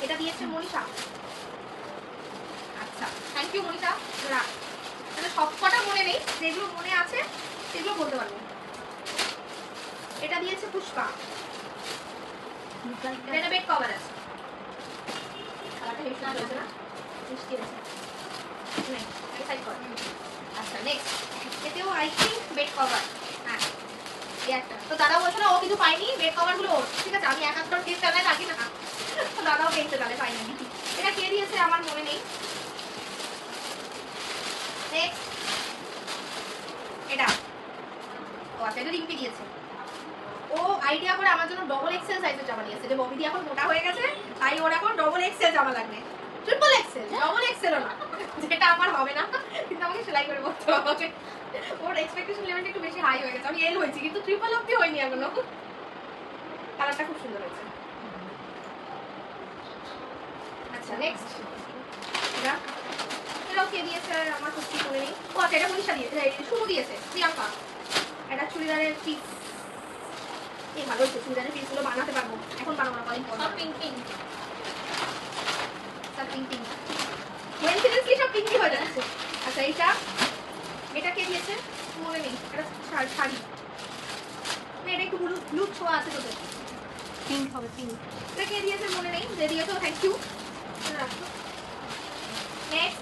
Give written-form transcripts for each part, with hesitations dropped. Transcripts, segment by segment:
এটা দিয়েছে মনীষা। আচ্ছা থ্যাংক ইউ মনীষা। রাখ, মানে সব কটা মনে নেই, যেগুলো মনে আছে সেগুলো বলতে পারবো। এটা দিয়েছে পুষ্পা। এটা বেড কভার আছে, কালারটা হেভি সুন্দর হয়েছে না, মিষ্টি আছে। আচ্ছা নেক্সট, এতেও আই থিঙ্ক বেড কভার। হ্যাঁ এই একটা তো দাদা বলছে না ও কিছু পাইনি, বেড কভার গুলো ওর। ঠিক আছে আমি একাত্তর পিস চালায় রাখি না, তো দাদাও পেয়েছে তাহলে পাইনি। এটা কে দিয়েছে আমার মনে নেই। নেক্সট এটা, ও আচ্ছা এটা রিম্পি দিয়েছে। ও আইডিয়া করে আমার জন্য ডবল এক্সেল সাইজের জামা নিয়েছে, যে ববিদি এখন মোটা হয়ে গেছে তাই ওর এখন ডবল এক্সেল জামা লাগবে। ট্রিপল এক্সেল, ডবল এক্সেলও না, যেটা আমার হবে না, কিন্তু আমাকে সেলাই করে পড়তে হবে। ওর এক্সপেকটেশন লেভেলটা একটু বেশি হাই হয়ে গেছে। আমি এল হয়েছি কিন্তু ট্রিপল অবধি হয়নি এখনো। কালারটা খুব সুন্দর হয়েছে। আচ্ছা নেক্সট, এটাও কে দিয়েছে আমার খুব ঠিক মনে নেই। ও আচ্ছা এটা মনীষা দিয়েছে, শুরু দিয়েছে প্রিয়াঙ্কা। এটা চুড়িদারের পিস, এই ভালো হচ্ছে, চুড়িদারের পিসগুলো বানাতে পারবো, এখন বানাবো না, কদিন পর। পিঙ্ক পিঙ্ক, সব পিঙ্ক পিঙ্ক, কোইন্সিডেন্টলি সব পিঙ্কি হয়ে যাচ্ছে। আচ্ছা এইটা, এটা কে দিয়েছে মনে নেই। এটা শাড়ি, এটা একটু ব্লু ব্লু ছোঁয়া আছে তোদের, পিঙ্ক হবে পিঙ্ক। এটা কে দিয়েছে মনে নেই, যে দিয়েছো থ্যাংক ইউ। নেক্সট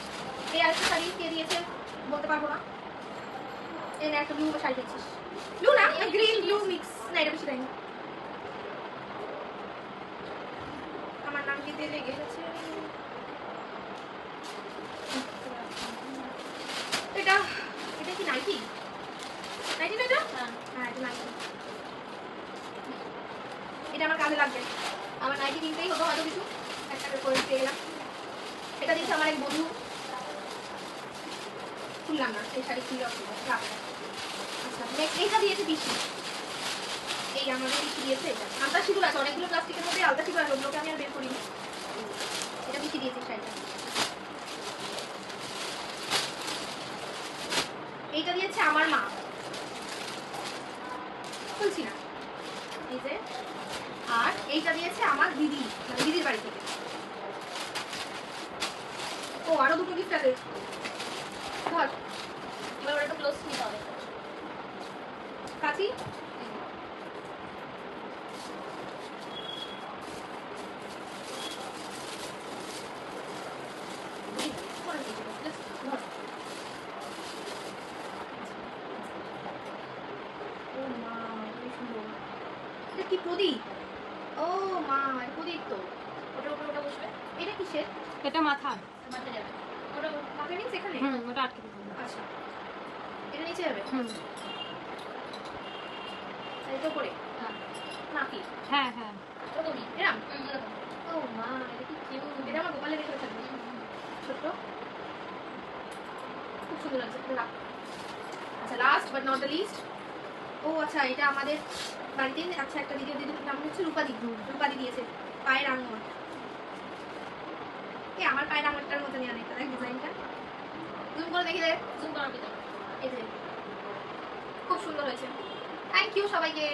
এই আরেকটা শাড়ি কে দিয়েছে বলতে পারবো না। এই একটা ব্লু শাড়ি দিয়েছিস, ব্লু না গ্রিন ব্লু মিক্স, না এটা বেশি দেয়নি। আমার নাম কি দিয়ে লেগে গেছে। এটা এটা কি নাইটি, নাইটি না এটা? হ্যাঁ এটা নাইটি। এটা আমার কাজে লাগবে, আমার নাইটি কিনতেই হতো হয়তো কিছু, একটা করে পেয়ে গেলাম। এটা দিয়েছে আমার এক বন্ধু, খুললাম না এই শাড়ি খুললাম। আচ্ছা নেক্সট এইটা দিয়েছে পিসি, এই আমাদের পিসি দিয়েছে। এটা আলতা সিঁদুর আছে অনেকগুলো প্লাস্টিকের মধ্যে, আলতা সিঁদুর আছে, ওগুলোকে আমি আর বের করিনি। এটা পিসি দিয়েছে শাড়িটা। এইটা দিয়েছে আমার মা, খুলছি না এই যে। আর এইটা দিয়েছে আমার দিদি, মানে দিদির বাড়ি থেকে। ও আরো দুটো গিফট আছে, ধর এবার ওটা তো ক্লোজ নিতে হবে। কাছি কি প্রদীপ? ও মা প্রদীপ তো, ওটার উপরে ওটা বসবে। এটা কিসের? এটা মাথা, মাথায় যাবে, ওটা মাথায় নিচে এখানে। ওটা আটকে দিতে হবে। আচ্ছা এটা নিচে যাবে, এই তো করে নাকি? হ্যাঁ হ্যাঁ ওরকমই এরকম। ও মা এটা কি কিউট, এটা আমার গোপালে রেখে থাকবে ছোট, খুব সুন্দর লাগছে। আচ্ছা last but not the least, ও আচ্ছা এটা আমাদের বাড়িতে আচ্ছা একটা দিদি, দিদির নাম হচ্ছে রূপাদি, রূপাদি দিয়েছে পায়ের আঙুল। এই আমার পায়ের আঙুলটার মতো নিয়ে অনেকটা দেখ ডিজাইনটা, জুম করে দেখি, দেখ জুম করার ভিতরে এই যে খুব সুন্দর হয়েছে। থ্যাংক ইউ সবাইকে।